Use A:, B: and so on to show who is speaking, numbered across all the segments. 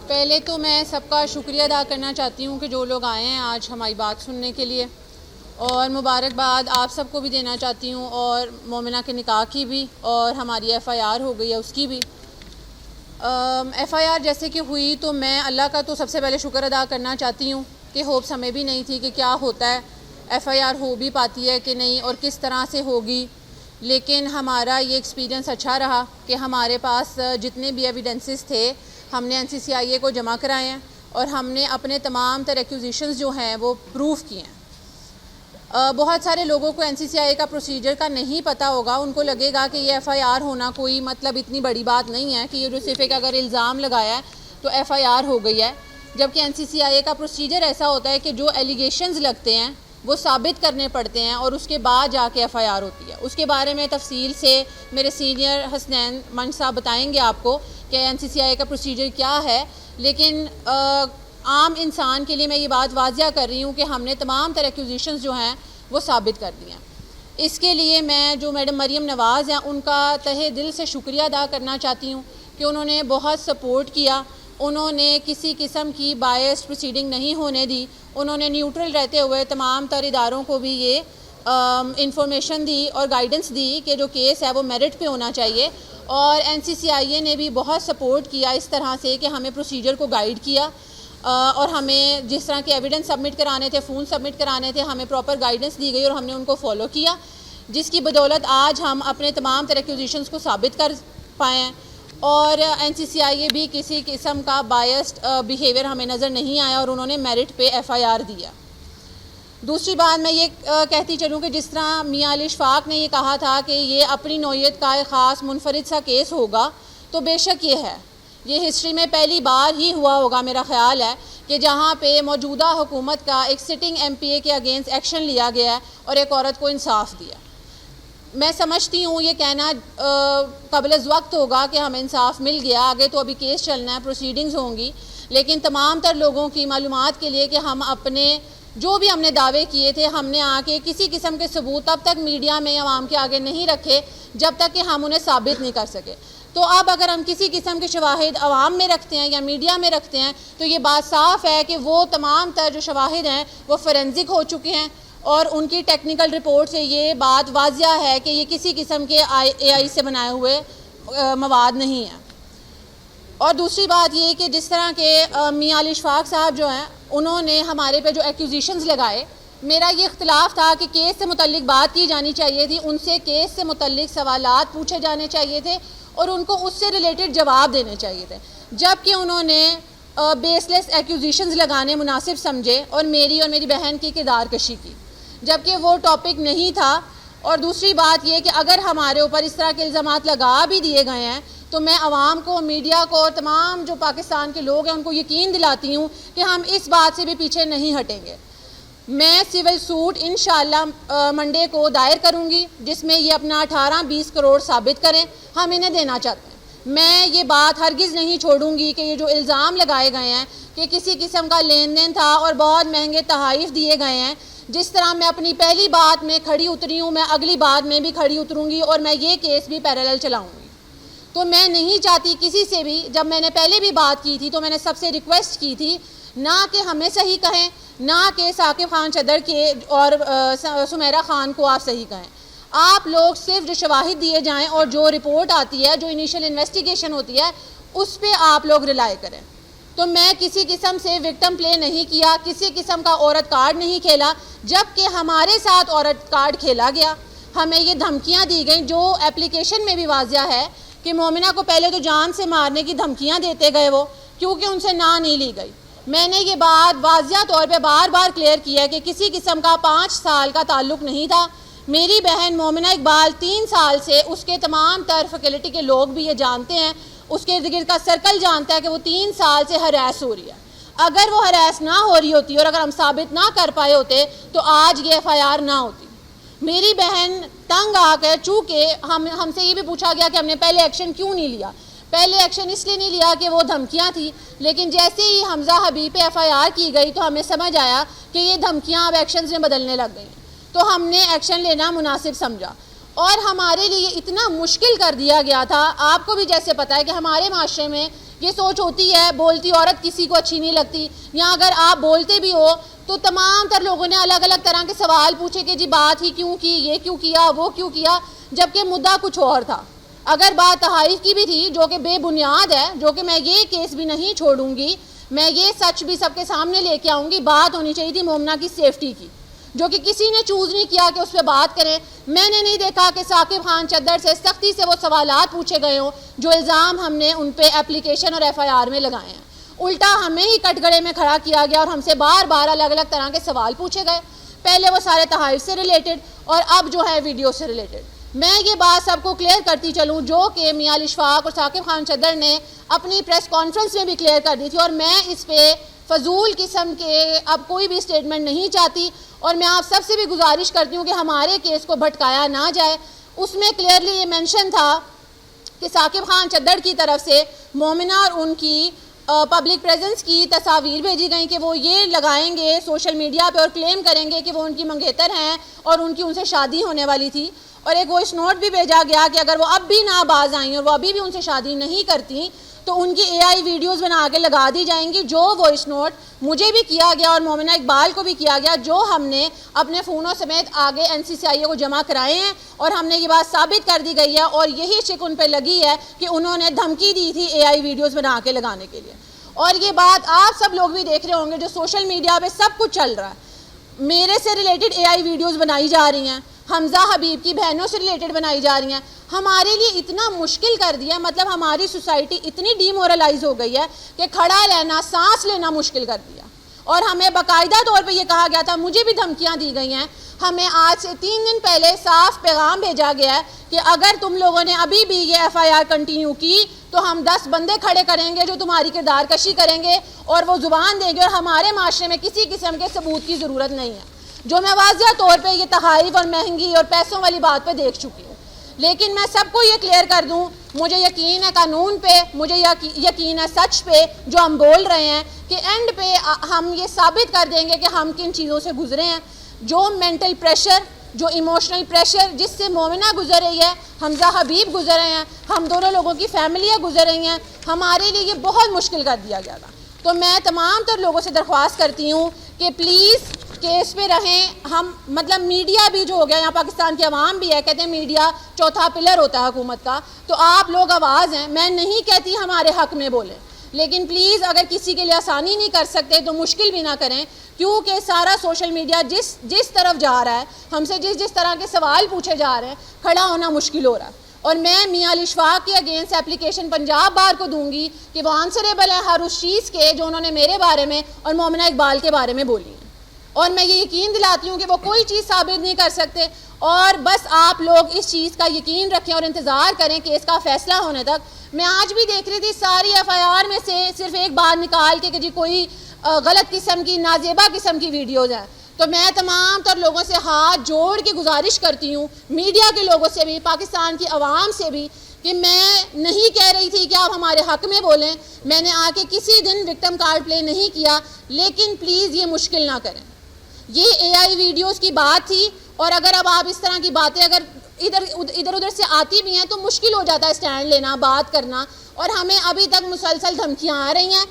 A: پہلے تو میں سب کا شکریہ ادا کرنا چاہتی ہوں کہ جو لوگ آئے ہیں آج ہماری بات سننے کے لیے، اور مبارکباد آپ سب کو بھی دینا چاہتی ہوں، اور مومنہ کے نکاح کی بھی، اور ہماری ایف آئی آر ہو گئی ہے اس کی بھی۔ ایف آئی آر جیسے کہ ہوئی تو میں اللہ کا تو سب سے پہلے شکر ادا کرنا چاہتی ہوں کہ ہوپس ہمیں بھی نہیں تھی کہ کیا ہوتا ہے، ایف آئی آر ہو بھی پاتی ہے کہ نہیں اور کس طرح سے ہوگی، لیکن ہمارا یہ ایکسپیرینس اچھا رہا کہ ہمارے پاس جتنے بھی ایویڈنسز تھے ہم نے این سی سی آئی اے کو جمع کرائے ہیں، اور ہم نے اپنے تمام تر ایکوزیشنز جو ہیں وہ پروف کیے ہیں۔ بہت سارے لوگوں کو این سی سی آئی اے کا پروسیجر کا نہیں پتہ ہوگا، ان کو لگے گا کہ یہ ایف آئی آر ہونا کوئی مطلب اتنی بڑی بات نہیں ہے کہ یہ جو صرف ایک اگر الزام لگایا ہے تو ایف آئی آر ہو گئی ہے، جبکہ این سی سی آئی اے کا پروسیجر ایسا ہوتا ہے کہ جو ایلیگیشنز لگتے ہیں وہ ثابت کرنے پڑتے ہیں اور اس کے بعد جا کے ایف آئی آر ہوتی ہے۔ اس کے بارے میں تفصیل سے میرے سینئر حسنین منش صاحب بتائیں گے آپ کو کہ این سی سی آئی اے کا پروسیجر کیا ہے، لیکن عام انسان کے لیے میں یہ بات واضح کر رہی ہوں کہ ہم نے تمام تر ایکوزیشنز جو ہیں وہ ثابت کر دی ہیں۔ اس کے لیے میں جو میڈم مریم نواز ہیں ان کا تہہ دل سے شکریہ ادا کرنا چاہتی ہوں کہ انہوں نے بہت سپورٹ کیا، انہوں نے کسی قسم کی بائسڈ پروسیڈنگ نہیں ہونے دی، انہوں نے نیوٹرل رہتے ہوئے تمام تر اداروں کو بھی یہ انفارمیشن دی اور گائیڈنس دی کہ جو کیس ہے وہ میرٹ پہ ہونا چاہیے، اور این سی سی آئی اے نے بھی بہت سپورٹ کیا اس طرح سے کہ ہمیں پروسیجر کو گائیڈ کیا، اور ہمیں جس طرح کے ایویڈنس سبمٹ کرانے تھے، فون سبمٹ کرانے تھے، ہمیں پراپر گائیڈنس دی گئی اور ہم نے ان کو فالو کیا، جس کی بدولت آج ہم اپنے تمام تر ایکوزیشنز کو ثابت کر پائے ہیں، اور این سی سی آئی اے بھی کسی قسم کا بائسڈ بیہیویئر ہمیں نظر نہیں آیا اور انہوں نے میرٹ پہ ایف آئی آر دیا۔ دوسری بات میں یہ کہتی چلوں کہ جس طرح میاں علی اشفاق نے یہ کہا تھا کہ یہ اپنی نوعیت کا ایک خاص منفرد سا کیس ہوگا، تو بے شک یہ ہے، یہ ہسٹری میں پہلی بار ہی ہوا ہوگا میرا خیال ہے کہ جہاں پہ موجودہ حکومت کا ایک سٹنگ ایم پی اے کے اگینسٹ ایکشن لیا گیا ہے اور ایک عورت کو انصاف دیا۔ میں سمجھتی ہوں یہ کہنا قبل از وقت ہوگا کہ ہمیں انصاف مل گیا، آگے تو ابھی کیس چلنا ہے، پروسیڈنگز ہوں گی، لیکن تمام تر لوگوں کی معلومات کے لیے کہ ہم اپنے جو بھی ہم نے دعوے کیے تھے ہم نے آ کے کسی قسم کے ثبوت تب تک میڈیا میں عوام کے آگے نہیں رکھے جب تک کہ ہم انہیں ثابت نہیں کر سکے۔ تو اب اگر ہم کسی قسم کے شواہد عوام میں رکھتے ہیں یا میڈیا میں رکھتے ہیں تو یہ بات صاف ہے کہ وہ تمام تر جو شواہد ہیں وہ فورینزک ہو چکے ہیں، اور ان کی ٹیکنیکل رپورٹ سے یہ بات واضح ہے کہ یہ کسی قسم کے اے آئی سے بنائے ہوئے مواد نہیں ہیں۔ اور دوسری بات یہ کہ جس طرح کے میاں علی اشفاق صاحب جو ہیں انہوں نے ہمارے پہ جو ایکوزیشنز لگائے، میرا یہ اختلاف تھا کہ کیس سے متعلق بات کی جانی چاہیے تھی، ان سے کیس سے متعلق سوالات پوچھے جانے چاہیے تھے اور ان کو اس سے ریلیٹڈ جواب دینے چاہیے تھے، جبکہ انہوں نے بیس لیس ایکوزیشنز لگانے مناسب سمجھے اور میری بہن کی کردار کشی کی، جبکہ وہ ٹاپک نہیں تھا۔ اور دوسری بات یہ کہ اگر ہمارے اوپر اس طرح کے الزامات لگا بھی دیے گئے ہیں تو میں عوام کو، میڈیا کو اور تمام جو پاکستان کے لوگ ہیں ان کو یقین دلاتی ہوں کہ ہم اس بات سے بھی پیچھے نہیں ہٹیں گے۔ میں سول سوٹ انشاءاللہ منڈے کو دائر کروں گی جس میں یہ اپنا 18-20 کروڑ ثابت کریں، ہم انہیں دینا چاہتے ہیں۔ میں یہ بات ہرگز نہیں چھوڑوں گی کہ یہ جو الزام لگائے گئے ہیں کہ کسی قسم کا لین دین تھا اور بہت مہنگے تحائف دیے گئے ہیں، جس طرح میں اپنی پہلی بات میں کھڑی اتری ہوں میں اگلی بات میں بھی کھڑی اتروں گی اور میں یہ کیس بھی پیرالل چلاؤں گی۔ تو میں نہیں چاہتی کسی سے بھی، جب میں نے پہلے بھی بات کی تھی تو میں نے سب سے ریکویسٹ کی تھی نہ کہ ہمیں صحیح کہیں، نہ کہ ثاقب خان چدر کے اور سمیرہ خان کو آپ صحیح کہیں، آپ لوگ صرف جو شواہد دیے جائیں اور جو رپورٹ آتی ہے، جو انیشل انویسٹیگیشن ہوتی ہے اس پہ آپ لوگ ریلائی کریں۔ تو میں کسی قسم سے وکٹم پلے نہیں کیا، کسی قسم کا عورت کارڈ نہیں کھیلا، جبکہ ہمارے ساتھ عورت کارڈ کھیلا گیا، ہمیں یہ دھمکیاں دی گئیں جو اپلیکیشن میں بھی واضح ہے کہ مومنہ کو پہلے تو جان سے مارنے کی دھمکیاں دیتے گئے وہ، کیونکہ ان سے نہ نہیں لی گئی۔ میں نے یہ بات واضح طور پہ بار بار کلیئر کیا ہے کہ کسی قسم کا 5 سال کا تعلق نہیں تھا۔ میری بہن مومنہ اقبال 3 سال سے، اس کے تمام تر فیکلٹی کے لوگ بھی یہ جانتے ہیں، اس کے ارد گرد کا سرکل جانتا ہے کہ وہ 3 سال سے ہراس ہو رہی ہے۔ اگر وہ ہراس نہ ہو رہی ہوتی اور اگر ہم ثابت نہ کر پائے ہوتے تو آج یہ ایف آئی آر نہ ہوتی۔ میری بہن تنگ آ کر، چونکہ ہم سے یہ بھی پوچھا گیا کہ ہم نے پہلے ایکشن کیوں نہیں لیا، پہلے ایکشن اس لیے نہیں لیا کہ وہ دھمکیاں تھیں، لیکن جیسے ہی حمزہ حبیب پہ ایف آئی آر کی گئی تو ہمیں سمجھ آیا کہ یہ دھمکیاں اب ایکشنز میں بدلنے لگ گئی، تو ہم نے ایکشن لینا مناسب سمجھا۔ اور ہمارے لیے اتنا مشکل کر دیا گیا تھا، آپ کو بھی جیسے پتہ ہے کہ ہمارے معاشرے میں یہ سوچ ہوتی ہے بولتی عورت کسی کو اچھی نہیں لگتی، یا اگر آپ بولتے بھی ہو تو تمام تر لوگوں نے الگ الگ طرح کے سوال پوچھے کہ جی بات ہی کیوں کی، یہ کیوں کیا، وہ کیوں کیا، جبکہ مدعا کچھ اور تھا۔ اگر بات تحائف کی بھی تھی جو کہ بے بنیاد ہے، جو کہ میں یہ کیس بھی نہیں چھوڑوں گی، میں یہ سچ بھی سب کے سامنے لے کے آؤں گی، بات ہونی چاہیے تھی مومنہ کی سیفٹی کی، جو کہ کسی نے چوز نہیں کیا کہ اس پہ بات کریں۔ میں نے نہیں دیکھا کہ ثاقب خان چدر سے سختی سے وہ سوالات پوچھے گئے ہوں جو الزام ہم نے ان پہ اپلیکیشن اور ایف آئی آر میں لگائے ہیں، الٹا ہمیں ہی کٹ گڑے میں کھڑا کیا گیا اور ہم سے بار بار الگ الگ طرح کے سوال پوچھے گئے، پہلے وہ سارے تحائف سے ریلیٹڈ اور اب جو ہے ویڈیو سے ریلیٹڈ۔ میں یہ بات سب کو کلیئر کرتی چلوں جو کہ میاں علی اشفاق اور ثاقب خان چدر نے اپنی پریس کانفرنس میں بھی کلیئر کر دی تھی، اور میں اس پہ فضول قسم کے اب کوئی بھی سٹیٹمنٹ نہیں چاہتی، اور میں آپ سب سے بھی گزارش کرتی ہوں کہ ہمارے کیس کو بھٹکایا نہ جائے۔ اس میں کلیئرلی یہ مینشن تھا کہ ثاقب خان چدر کی طرف سے مومنہ اور ان کی پبلک پریزنس کی تصاویر بھیجی گئیں کہ وہ یہ لگائیں گے سوشل میڈیا پہ اور کلیم کریں گے کہ وہ ان کی منگیتر ہیں اور ان کی ان سے شادی ہونے والی تھی، اور ایک وائس نوٹ بھی بھیجا گیا کہ اگر وہ اب بھی نہ باز آئیں اور وہ ابھی بھی ان سے شادی نہیں کرتی تو ان کی اے آئی ویڈیوز بنا کے لگا دی جائیں گی، جو وائس نوٹ مجھے بھی کیا گیا اور مومنہ اقبال کو بھی کیا گیا، جو ہم نے اپنے فونوں سمیت آگے این سی سی آئی اے کو جمع کرائے ہیں، اور ہم نے یہ بات ثابت کر دی گئی ہے، اور یہی شک ان پہ لگی ہے کہ انہوں نے دھمکی دی تھی اے آئی ویڈیوز بنا کے لگانے کے لیے۔ اور یہ بات آپ سب لوگ بھی دیکھ رہے ہوں گے جو سوشل میڈیا پہ سب کچھ چل رہا ہے، میرے سے ریلیٹڈ اے آئی ویڈیوز بنائی جا رہی ہیں، حمزہ حبیب کی بہنوں سے ریلیٹڈ بنائی جا رہی ہیں، ہمارے لیے اتنا مشکل کر دیا، مطلب ہماری سوسائٹی اتنی ڈی مورلائز ہو گئی ہے کہ کھڑا رہنا، سانس لینا مشکل کر دیا، اور ہمیں باقاعدہ طور پہ یہ کہا گیا تھا، مجھے بھی دھمکیاں دی گئی ہیں، ہمیں آج سے 3 دن پہلے صاف پیغام بھیجا گیا ہے کہ اگر تم لوگوں نے ابھی بھی یہ ایف آئی آر کنٹینیو کی تو ہم 10 بندے کھڑے کریں گے جو تمہاری کردار کشی کریں گے اور وہ زبان دیں گے، اور ہمارے معاشرے میں کسی قسم کے ثبوت کی ضرورت نہیں ہے، جو میں واضح طور پہ یہ تحائف اور مہنگی اور پیسوں والی بات پہ دیکھ چکی ہوں۔ لیکن میں سب کو یہ کلیئر کر دوں، مجھے یقین ہے قانون پہ، مجھے یقین ہے سچ پہ جو ہم بول رہے ہیں، کہ اینڈ پہ ہم یہ ثابت کر دیں گے کہ ہم کن چیزوں سے گزرے ہیں، جو مینٹل پریشر، جو ایموشنل پریشر جس سے مومنہ گزر رہی ہے، حمزہ حبیب گزر رہے ہیں، ہم دونوں لوگوں کی فیملیاں گزر رہی ہیں، ہمارے لیے یہ بہت مشکل کر دیا گیا تھا۔ تو میں تمام تر لوگوں سے درخواست کرتی ہوں کہ پلیز کیس پہ رہیں، ہم مطلب میڈیا بھی جو ہو گیا، یہاں پاکستان کی عوام بھی ہے، کہتے ہیں میڈیا چوتھا پلر ہوتا ہے حکومت کا، تو آپ لوگ آواز ہیں، میں نہیں کہتی ہمارے حق میں بولیں، لیکن پلیز اگر کسی کے لیے آسانی نہیں کر سکتے تو مشکل بھی نہ کریں، کیونکہ سارا سوشل میڈیا جس طرف جا رہا ہے، ہم سے جس طرح کے سوال پوچھے جا رہے ہیں، کھڑا ہونا مشکل ہو رہا ہے۔ اور میں میاں علی اشفاق کے اگینسٹ اپلیکیشن پنجاب بار کو دوں گی کہ وہ آنسریبل ہے ہر اس چیز کے جو انہوں نے میرے بارے میں اور مومنہ اقبال کے بارے میں بولی ہے، اور میں یہ یقین دلاتی ہوں کہ وہ کوئی چیز ثابت نہیں کر سکتے، اور بس آپ لوگ اس چیز کا یقین رکھیں اور انتظار کریں کہ اس کا فیصلہ ہونے تک۔ میں آج بھی دیکھ رہی تھی ساری ایف آئی آر میں سے صرف ایک بات نکال کے کہ جی کوئی غلط قسم کی، نازیبا قسم کی ویڈیوز ہیں، تو میں تمام تر لوگوں سے ہاتھ جوڑ کے گزارش کرتی ہوں، میڈیا کے لوگوں سے بھی، پاکستان کی عوام سے بھی، کہ میں نہیں کہہ رہی تھی کہ آپ ہمارے حق میں بولیں، میں نے آ کے کسی دن وکٹم کارڈ پلے نہیں کیا، لیکن پلیز یہ مشکل نہ کریں۔ یہ اے آئی ویڈیوز کی بات تھی، اور اگر اب آپ اس طرح کی باتیں اگر ادھر ادھر سے آتی بھی ہیں تو مشکل ہو جاتا ہے اسٹینڈ لینا، بات کرنا، اور ہمیں ابھی تک مسلسل دھمکیاں آ رہی ہیں۔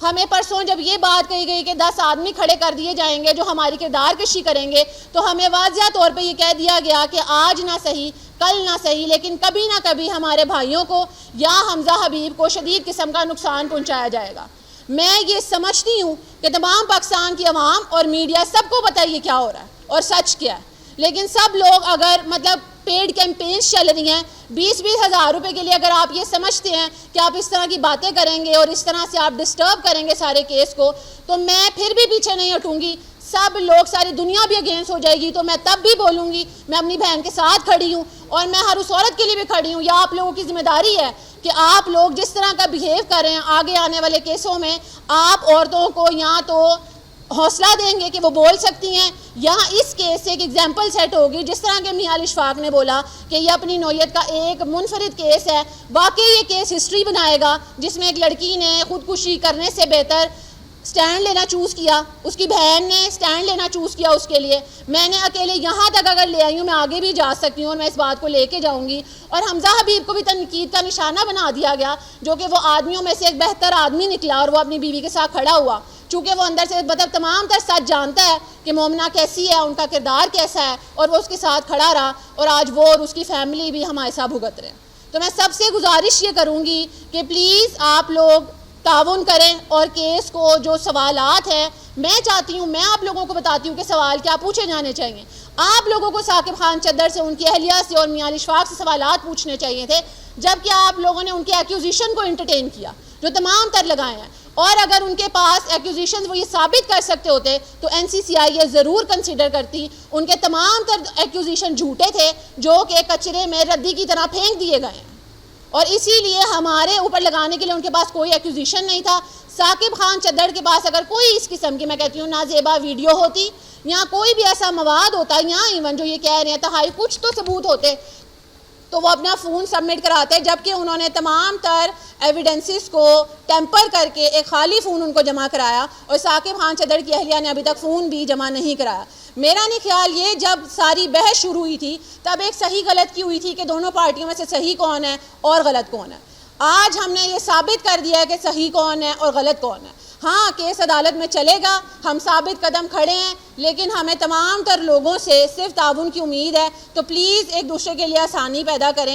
A: ہمیں پرسوں جب یہ بات کہی گئی کہ 10 آدمی کھڑے کر دیے جائیں گے جو ہماری کردار کشی کریں گے، تو ہمیں واضح طور پہ یہ کہہ دیا گیا کہ آج نہ صحیح، کل نہ صحیح، لیکن کبھی نہ کبھی ہمارے بھائیوں کو یا حمزہ حبیب کو شدید قسم کا نقصان پہنچایا جائے گا۔ میں یہ سمجھتی ہوں کہ تمام پاکستان کی عوام اور میڈیا سب کو پتہ یہ کیا ہو رہا ہے اور سچ کیا ہے، لیکن سب لوگ اگر مطلب پیڈ کیمپینز چل رہی ہیں، 20-20 ہزار روپے کے لیے اگر آپ یہ سمجھتے ہیں کہ آپ اس طرح کی باتیں کریں گے اور اس طرح سے آپ ڈسٹرب کریں گے سارے کیس کو، تو میں پھر بھی پیچھے نہیں ہٹوں گی۔ سب لوگ، ساری دنیا بھی اگینسٹ ہو جائے گی تو میں تب بھی بولوں گی، میں اپنی بہن کے ساتھ کھڑی ہوں، اور میں ہر اس عورت کے لیے بھی کھڑی ہوں۔ یہ آپ لوگوں کی ذمہ داری ہے کہ آپ لوگ جس طرح کا بیہیو کر رہے ہیں آگے آنے والے کیسوں میں، آپ عورتوں کو یا تو حوصلہ دیں گے کہ وہ بول سکتی ہیں، یا اس کیس سے ایک ایگزامپل سیٹ ہوگی، جس طرح کہ میاں علی اشفاق نے بولا کہ یہ اپنی نوعیت کا ایک منفرد کیس ہے، واقعی یہ کیس ہسٹری بنائے گا، جس میں ایک لڑکی نے خودکشی کرنے سے بہتر
B: اسٹینڈ لینا چوز کیا، اس کی بہن نے اسٹینڈ لینا چوز کیا اس کے لیے. میں نے اکیلے یہاں تک اگر لے آئی ہوں، میں آگے بھی جا سکتی ہوں اور میں اس بات کو لے کے جاؤں گی. اور حمزہ حبیب کو بھی تنقید کا نشانہ بنا دیا گیا، جو کہ وہ آدمیوں میں سے ایک بہتر آدمی نکلا اور وہ اپنی بیوی کے ساتھ کھڑا ہوا، چونکہ وہ اندر سے مطلب تمام تر سچ جانتا ہے کہ مومنہ کیسی ہے، ان کا کردار کیسا ہے، اور وہ اس کے ساتھ کھڑا رہا، اور آج وہ اور اس کی فیملی بھی ہمارے ساتھ بھگت رہے ہیں. تو میں سب سے گزارش یہ کروں گی کہ پلیز آپ لوگ تعاون کریں اور کیس کو جو سوالات ہیں، میں چاہتی ہوں، میں آپ لوگوں کو بتاتی ہوں کہ سوال کیا پوچھے جانے چاہیے. آپ لوگوں کو ثاقب خان چدر سے، ان کی اہلیہ سے اور میاں علی اشفاق سے سوالات پوچھنے چاہیے تھے، جبکہ آپ لوگوں نے ان کے ایکوزیشن کو انٹرٹین کیا جو تمام تر لگائے ہیں. اور اگر ان کے پاس ایکوزیشن وہ یہ ثابت کر سکتے ہوتے تو این سی سی آئی یہ ضرور کنسیڈر کرتی. ان کے تمام تر ایکوزیشن جھوٹے تھے جو کہ کچرے میں ردی کی طرح پھینک دیے گئے ہیں، اور اسی لیے ہمارے اوپر لگانے کے لیے ان کے پاس کوئی ایکوزیشن نہیں تھا. ثاقب خان چدر کے پاس اگر کوئی اس قسم کی، میں کہتی ہوں، نازیبا ویڈیو ہوتی یا کوئی بھی ایسا مواد ہوتا، یا ایون جو یہ کہہ رہے ہیں تہائی کچھ تو ثبوت ہوتے، تو وہ اپنا فون سبمٹ کراتے، جبکہ انہوں نے تمام تر ایویڈنسز کو ٹیمپر کر کے ایک خالی فون ان کو جمع کرایا، اور ثاقب خان چدر کی اہلیہ نے ابھی تک فون بھی جمع نہیں کرایا. میرا نہیں خیال، یہ جب ساری بحث شروع ہوئی تھی تب ایک صحیح غلط کی ہوئی تھی کہ دونوں پارٹیوں میں سے صحیح کون ہے اور غلط کون ہے. آج ہم نے یہ ثابت کر دیا ہے کہ صحیح کون ہے اور غلط کون ہے. ہاں، کیس عدالت میں چلے گا، ہم ثابت قدم کھڑے ہیں، لیکن ہمیں تمام تر لوگوں سے صرف تعاون کی امید ہے. تو پلیز ایک دوسرے کے لیے آسانی پیدا کریں.